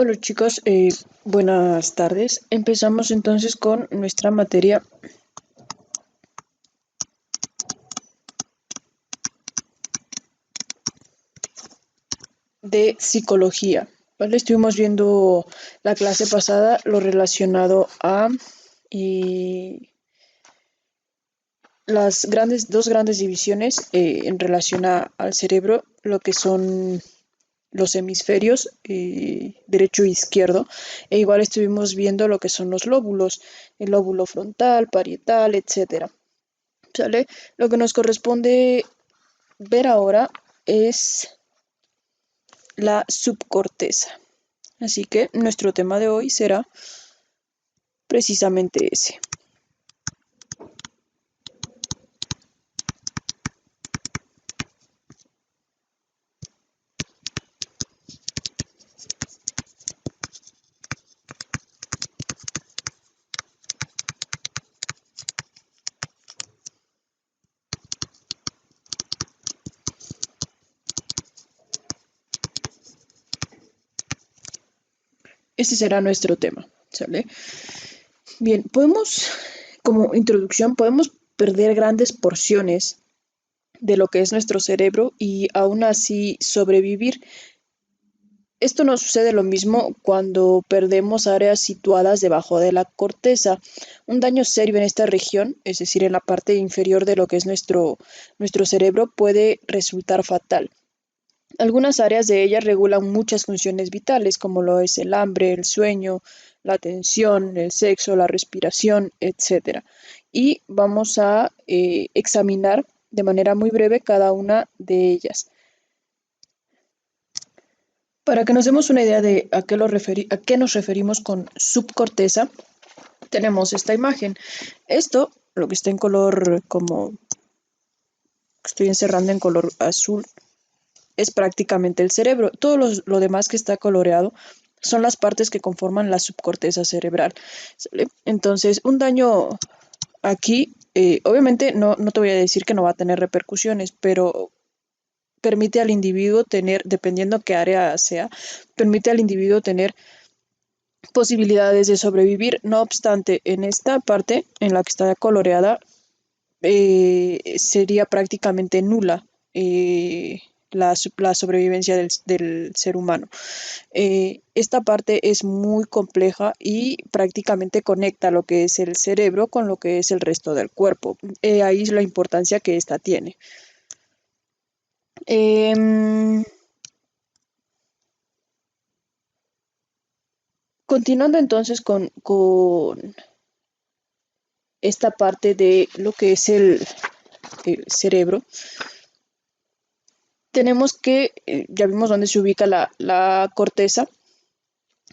Hola chicos, buenas tardes. Empezamos entonces con nuestra materia de psicología. ¿Vale? Estuvimos viendo la clase pasada lo relacionado a eh, las dos grandes divisiones en relación al cerebro, lo que son los hemisferios derecho e izquierdo, e igual estuvimos viendo lo que son los lóbulos, el lóbulo frontal, parietal, etcétera. ¿Sale? Lo que nos corresponde ver ahora es la subcorteza. Así que nuestro tema de hoy será precisamente ese. Este será nuestro tema. ¿Sale? Bien, como introducción, podemos perder grandes porciones de lo que es nuestro cerebro y aún así sobrevivir. Esto no sucede lo mismo cuando perdemos áreas situadas debajo de la corteza. Un daño serio en esta región, es decir, en la parte inferior de lo que es nuestro cerebro, puede resultar fatal. Algunas áreas de ella regulan muchas funciones vitales, como lo es el hambre, el sueño, la atención, el sexo, la respiración, etcétera. Y vamos a examinar de manera muy breve cada una de ellas. Para que nos demos una idea de a qué nos referimos con subcorteza, tenemos esta imagen. Esto, lo que está en color como estoy encerrando en color azul, es prácticamente el cerebro. Lo demás que está coloreado son las partes que conforman la subcorteza cerebral. ¿Sale? Entonces, un daño aquí, obviamente no te voy a decir que no va a tener repercusiones, pero permite al individuo tener, dependiendo qué área sea, permite al individuo tener posibilidades de sobrevivir. No obstante, en esta parte, en la que está coloreada, sería prácticamente nula la sobrevivencia del ser humano. Esta parte es muy compleja y prácticamente conecta lo que es el cerebro con lo que es el resto del cuerpo. Ahí es la importancia que esta tiene. Em, Continuando entonces con esta parte de lo que es el cerebro, tenemos que, ya vimos dónde se ubica la corteza,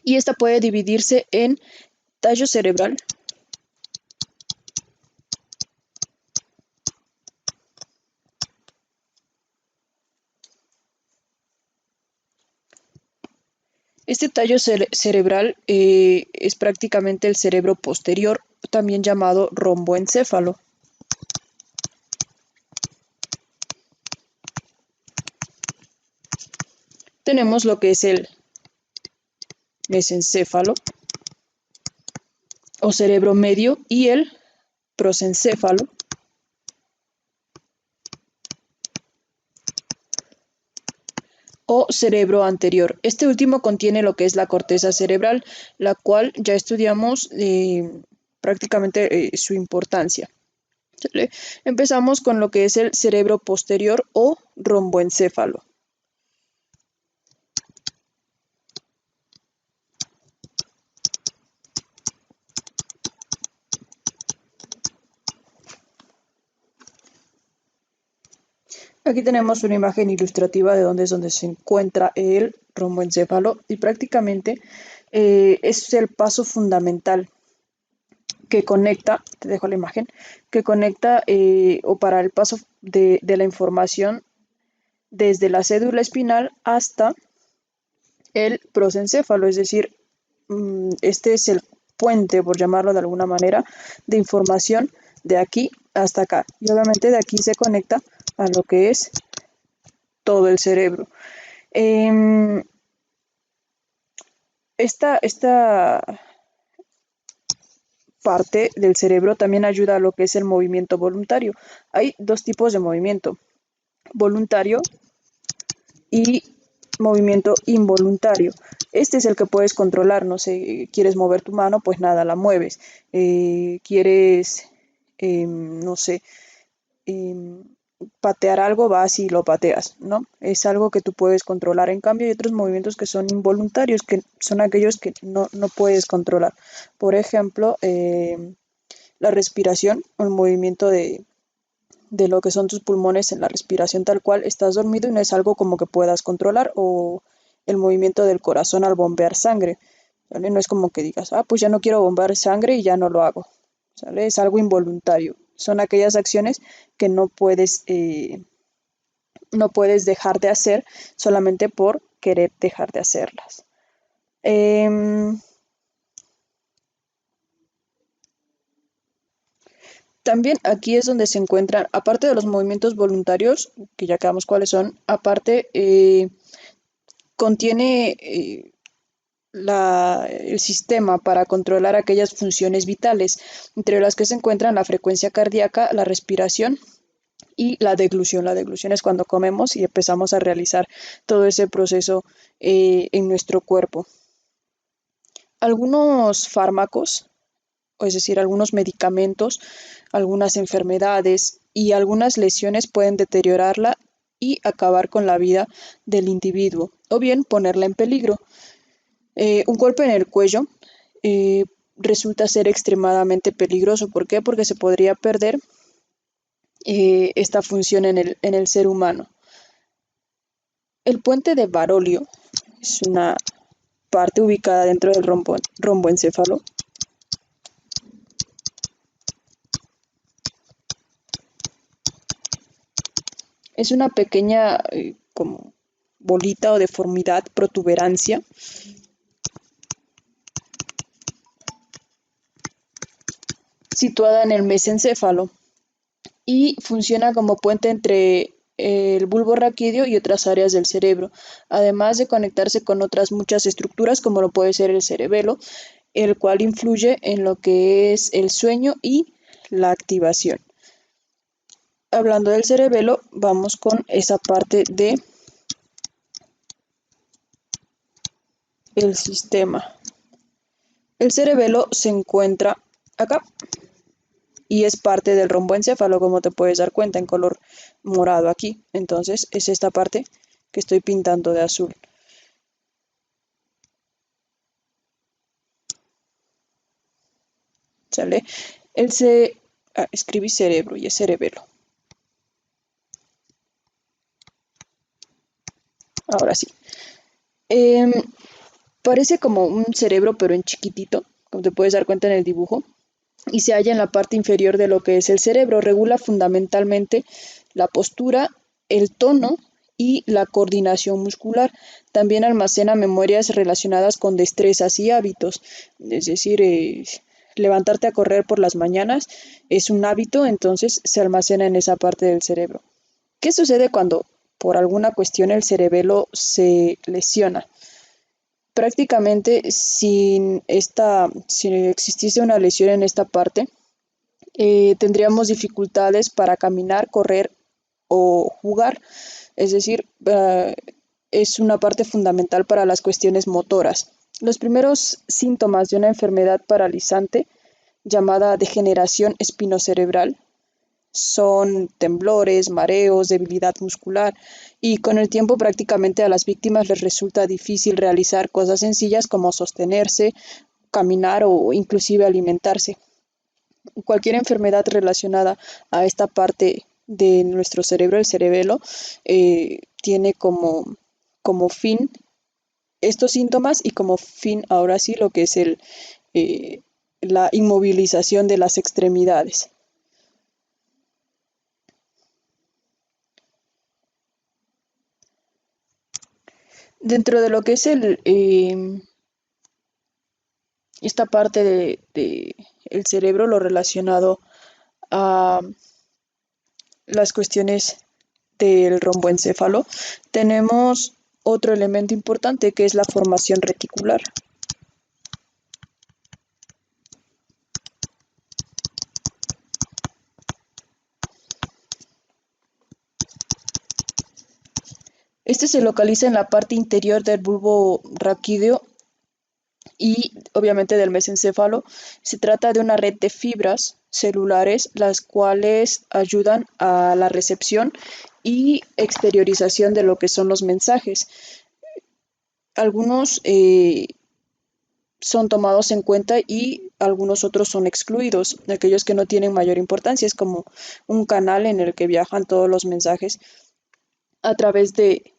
y esta puede dividirse en tallo cerebral, este tallo cerebral es prácticamente el cerebro posterior, también llamado romboencéfalo. Tenemos lo que es el mesencéfalo o cerebro medio y el prosencéfalo, o cerebro anterior. Este último contiene lo que es la corteza cerebral, la cual ya estudiamos prácticamente su importancia. ¿Sale? Empezamos con lo que es el cerebro posterior o romboencéfalo. Aquí tenemos una imagen ilustrativa de donde se encuentra el romboencéfalo, y prácticamente es el paso fundamental que conecta, te dejo la imagen, que conecta o para el paso de la información desde la cédula espinal hasta el prosencéfalo, es decir, este es el puente, por llamarlo de alguna manera, de información de aquí hasta acá. Y obviamente de aquí se conecta a lo que es todo el cerebro. Esta parte del cerebro también ayuda a lo que es el movimiento voluntario. Hay dos tipos de movimiento, voluntario y movimiento involuntario. Este es el que puedes controlar, no sé, quieres mover tu mano, pues nada, la mueves. Quieres, no sé, em, patear algo, vas y lo pateas, ¿no? Es algo que tú puedes controlar. En cambio, hay otros movimientos que son involuntarios, que son aquellos que no puedes controlar. Por ejemplo, la respiración, el movimiento de lo que son tus pulmones en la respiración tal cual, estás dormido y no es algo como que puedas controlar, o el movimiento del corazón al bombear sangre, ¿vale? No es como que digas, ah, pues ya no quiero bombear sangre y ya no lo hago, ¿sale? Es algo involuntario. Son aquellas acciones que no puedes dejar de hacer solamente por querer dejar de hacerlas. También aquí es donde se encuentran, aparte de los movimientos voluntarios, que ya acabamos cuáles son, aparte contiene el sistema para controlar aquellas funciones vitales, entre las que se encuentran la frecuencia cardíaca, la respiración y la deglución. La deglución es cuando comemos y empezamos a realizar todo ese proceso en nuestro cuerpo. Algunos fármacos, es decir, algunos medicamentos, algunas enfermedades y algunas lesiones pueden deteriorarla y acabar con la vida del individuo, o bien ponerla en peligro. Un golpe en el cuello eh, resulta ser extremadamente peligroso. ¿Por qué? Porque se podría perder esta función en el ser humano. El puente de Barolio es una parte ubicada dentro del romboencéfalo. Es una pequeña como bolita o deformidad, protuberancia, situada en el mesencéfalo y funciona como puente entre el bulbo raquídeo y otras áreas del cerebro, además de conectarse con otras muchas estructuras como lo puede ser el cerebelo, el cual influye en lo que es el sueño y la activación. Hablando del cerebelo, vamos con esa parte de el sistema. El cerebelo se encuentra acá y es parte del romboencéfalo, como te puedes dar cuenta, en color morado aquí. Entonces es esta parte que estoy pintando de azul. ¿Sale? Escribí cerebro y es cerebelo. Ahora sí. Em, Parece como un cerebro, pero en chiquitito, como te puedes dar cuenta en el dibujo, y se halla en la parte inferior de lo que es el cerebro. Regula fundamentalmente la postura, el tono y la coordinación muscular. También almacena memorias relacionadas con destrezas y hábitos. Es decir, levantarte a correr por las mañanas es un hábito, entonces se almacena en esa parte del cerebro. ¿Qué sucede cuando por alguna cuestión el cerebelo se lesiona? Prácticamente si existiese una lesión en esta parte, tendríamos dificultades para caminar, correr o jugar. Es decir, es una parte fundamental para las cuestiones motoras. Los primeros síntomas de una enfermedad paralizante llamada degeneración espinocerebral son temblores, mareos, debilidad muscular, y con el tiempo prácticamente a las víctimas les resulta difícil realizar cosas sencillas como sostenerse, caminar o inclusive alimentarse. Cualquier enfermedad relacionada a esta parte de nuestro cerebro, el cerebelo, tiene como fin estos síntomas y como fin ahora sí lo que es eh, la inmovilización de las extremidades. Dentro de lo que es esta parte de el cerebro, lo relacionado a las cuestiones del romboencéfalo, tenemos otro elemento importante que es la formación reticular. Este se localiza en la parte interior del bulbo raquídeo y obviamente del mesencéfalo. Se trata de una red de fibras celulares las cuales ayudan a la recepción y exteriorización de lo que son los mensajes. Algunos son tomados en cuenta y algunos otros son excluidos, aquellos que no tienen mayor importancia. Es como un canal en el que viajan todos los mensajes a través de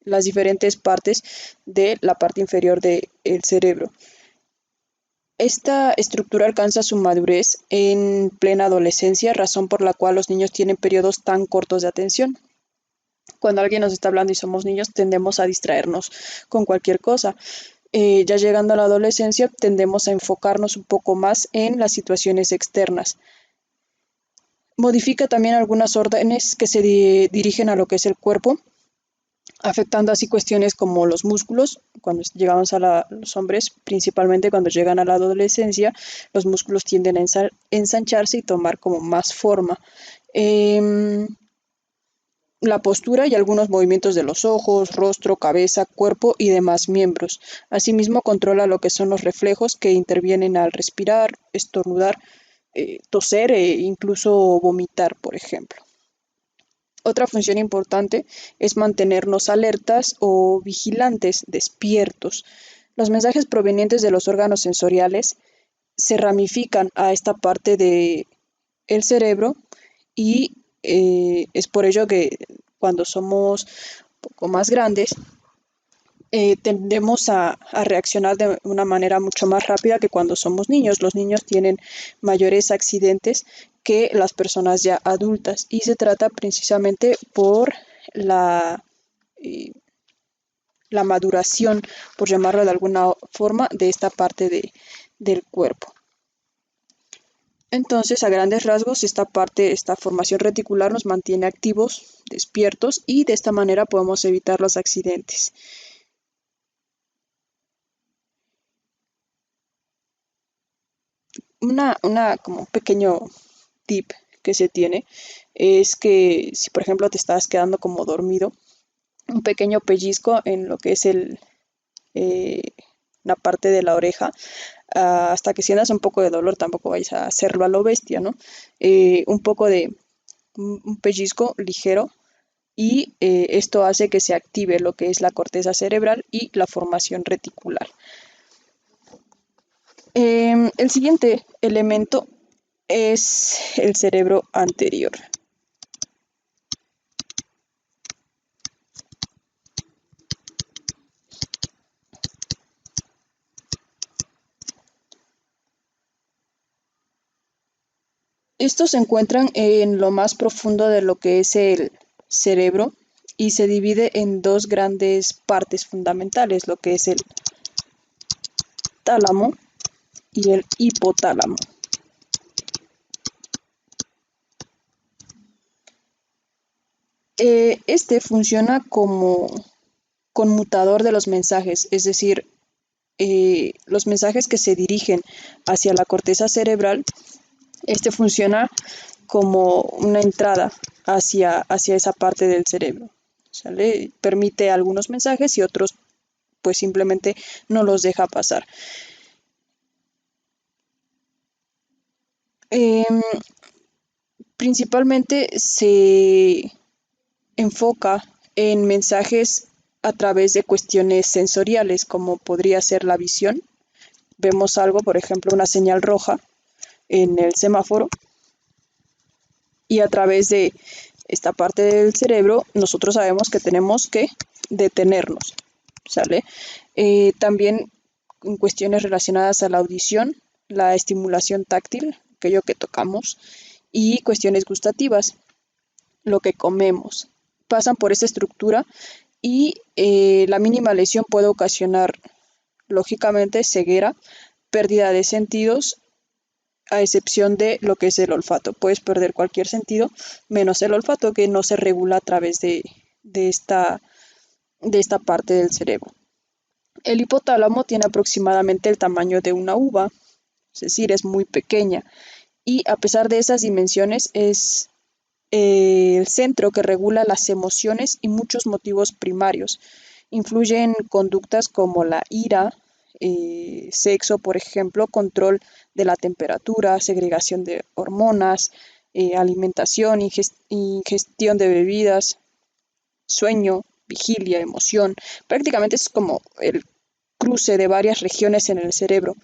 las diferentes partes de la parte inferior del cerebro. Esta estructura alcanza su madurez en plena adolescencia, razón por la cual los niños tienen periodos tan cortos de atención. Cuando alguien nos está hablando y somos niños, tendemos a distraernos con cualquier cosa. Ya llegando a la adolescencia, tendemos a enfocarnos un poco más en las situaciones externas. Modifica también algunas órdenes que se dirigen a lo que es el cuerpo, afectando así cuestiones como los músculos. Cuando llegamos a los hombres, principalmente cuando llegan a la adolescencia, los músculos tienden a ensancharse y tomar como más forma. La postura y algunos movimientos de los ojos, rostro, cabeza, cuerpo y demás miembros. Asimismo, controla lo que son los reflejos que intervienen al respirar, estornudar, toser e incluso vomitar, por ejemplo. Otra función importante es mantenernos alertas o vigilantes, despiertos. Los mensajes provenientes de los órganos sensoriales se ramifican a esta parte del cerebro y es por ello que cuando somos un poco más grandes tendemos a reaccionar de una manera mucho más rápida que cuando somos niños. Los niños tienen mayores accidentes que las personas ya adultas y se trata precisamente por la, eh, la maduración, por llamarlo de alguna forma, de esta parte del cuerpo. Entonces, a grandes rasgos, esta formación reticular nos mantiene activos, despiertos y de esta manera podemos evitar los accidentes. Una como pequeño tip que se tiene es que si por ejemplo te estás quedando como dormido, un pequeño pellizco en lo que es eh, la parte de la oreja, hasta que sientas un poco de dolor, tampoco vayas a hacerlo a lo bestia, ¿no? Un poco de un pellizco ligero y esto hace que se active lo que es la corteza cerebral y la formación reticular. El siguiente elemento es el cerebro anterior. Estos se encuentran en lo más profundo de lo que es el cerebro y se divide en dos grandes partes fundamentales, lo que es el tálamo y el hipotálamo. Este funciona como conmutador de los mensajes, es decir, los mensajes que se dirigen hacia la corteza cerebral, este funciona como una entrada hacia esa parte del cerebro. ¿Sale? Permite algunos mensajes y otros pues simplemente no los deja pasar. Principalmente se enfoca en mensajes a través de cuestiones sensoriales, como podría ser la visión. Vemos algo, por ejemplo, una señal roja en el semáforo, y a través de esta parte del cerebro nosotros sabemos que tenemos que detenernos, ¿sale? También en cuestiones relacionadas a la audición, la estimulación táctil, aquello que tocamos, y cuestiones gustativas, lo que comemos, pasan por esta estructura y la mínima lesión puede ocasionar, lógicamente, ceguera, pérdida de sentidos, a excepción de lo que es el olfato. Puedes perder cualquier sentido, menos el olfato, que no se regula a través de esta, de esta parte del cerebro. El hipotálamo tiene aproximadamente el tamaño de una uva, es decir, es muy pequeña, y a pesar de esas dimensiones es el centro que regula las emociones y muchos motivos primarios. Influyen conductas como la ira, sexo, por ejemplo, control de la temperatura, segregación de hormonas, alimentación, ingestión de bebidas, sueño, vigilia, emoción. Prácticamente es como el cruce de varias regiones en el cerebro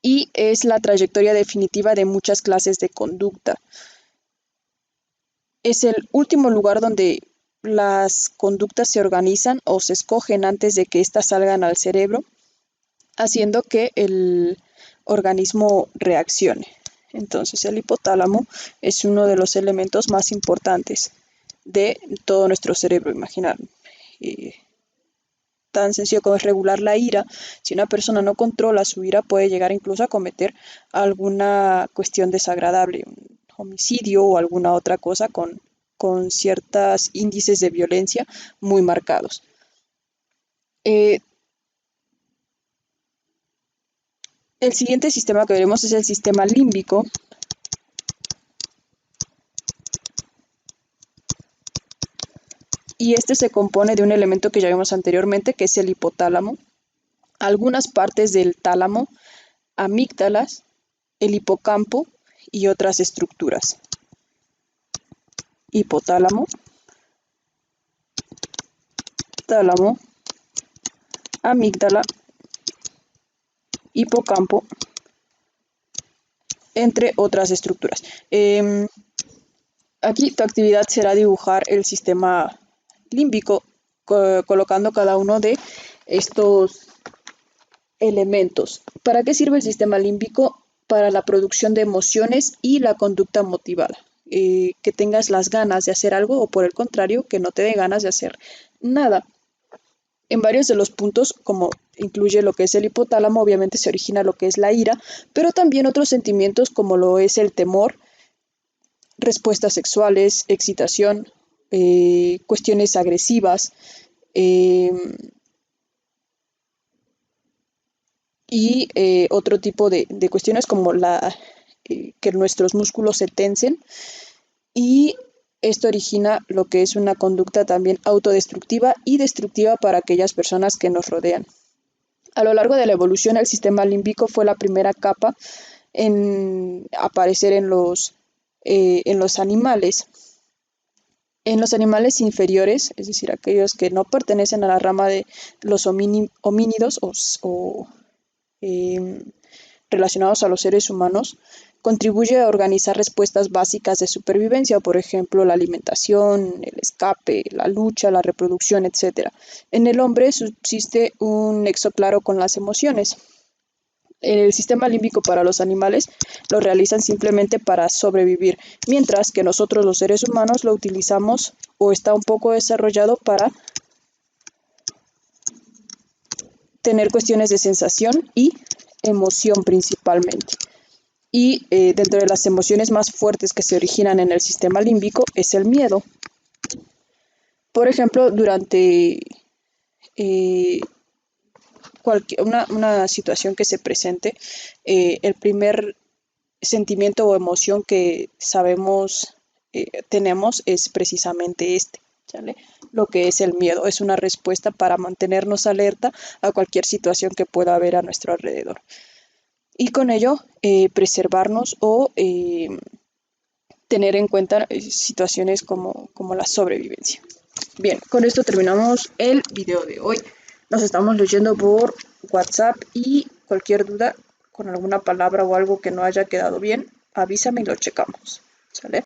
y es la trayectoria definitiva de muchas clases de conducta. Es el último lugar donde las conductas se organizan o se escogen antes de que éstas salgan al cerebro, haciendo que el organismo reaccione. Entonces, el hipotálamo es uno de los elementos más importantes de todo nuestro cerebro. Imaginar, tan sencillo como es regular la ira. Si una persona no controla su ira, puede llegar incluso a cometer alguna cuestión desagradable, un homicidio o alguna otra cosa con ciertos índices de violencia muy marcados. El siguiente sistema que veremos es el sistema límbico. Y este se compone de un elemento que ya vimos anteriormente, que es el hipotálamo, algunas partes del tálamo, amígdalas, el hipocampo y otras estructuras. Hipotálamo, tálamo, amígdala, hipocampo, entre otras estructuras. Aquí tu actividad será dibujar el sistema límbico, colocando cada uno de estos elementos. ¿Para qué sirve el sistema límbico? Para la producción de emociones y la conducta motivada. Que tengas las ganas de hacer algo o por el contrario, que no te dé ganas de hacer nada. En varios de los puntos, como incluye lo que es el hipotálamo, obviamente se origina lo que es la ira, pero también otros sentimientos como lo es el temor, respuestas sexuales, excitación, cuestiones agresivas, y otro tipo de cuestiones como que nuestros músculos se tensen, y esto origina lo que es una conducta también autodestructiva y destructiva para aquellas personas que nos rodean. A lo largo de la evolución, el sistema límbico fue la primera capa en aparecer en los animales. En los animales inferiores, es decir, aquellos que no pertenecen a la rama de los homínidos o relacionados a los seres humanos, contribuye a organizar respuestas básicas de supervivencia, por ejemplo, la alimentación, el escape, la lucha, la reproducción, etc. En el hombre subsiste un nexo claro con las emociones. El sistema límbico para los animales lo realizan simplemente para sobrevivir, mientras que nosotros los seres humanos lo utilizamos o está un poco desarrollado para tener cuestiones de sensación y emoción principalmente. Y dentro de las emociones más fuertes que se originan en el sistema límbico es el miedo. Por ejemplo, durante una situación que se presente, el primer sentimiento o emoción que sabemos tenemos es precisamente ¿sale? Lo que es el miedo. Es una respuesta para mantenernos alerta a cualquier situación que pueda haber a nuestro alrededor. Y con ello preservarnos o tener en cuenta situaciones como la sobrevivencia. Bien, con esto terminamos el video de hoy. Nos estamos leyendo por WhatsApp y cualquier duda con alguna palabra o algo que no haya quedado bien, avísame y lo checamos. ¿Sale?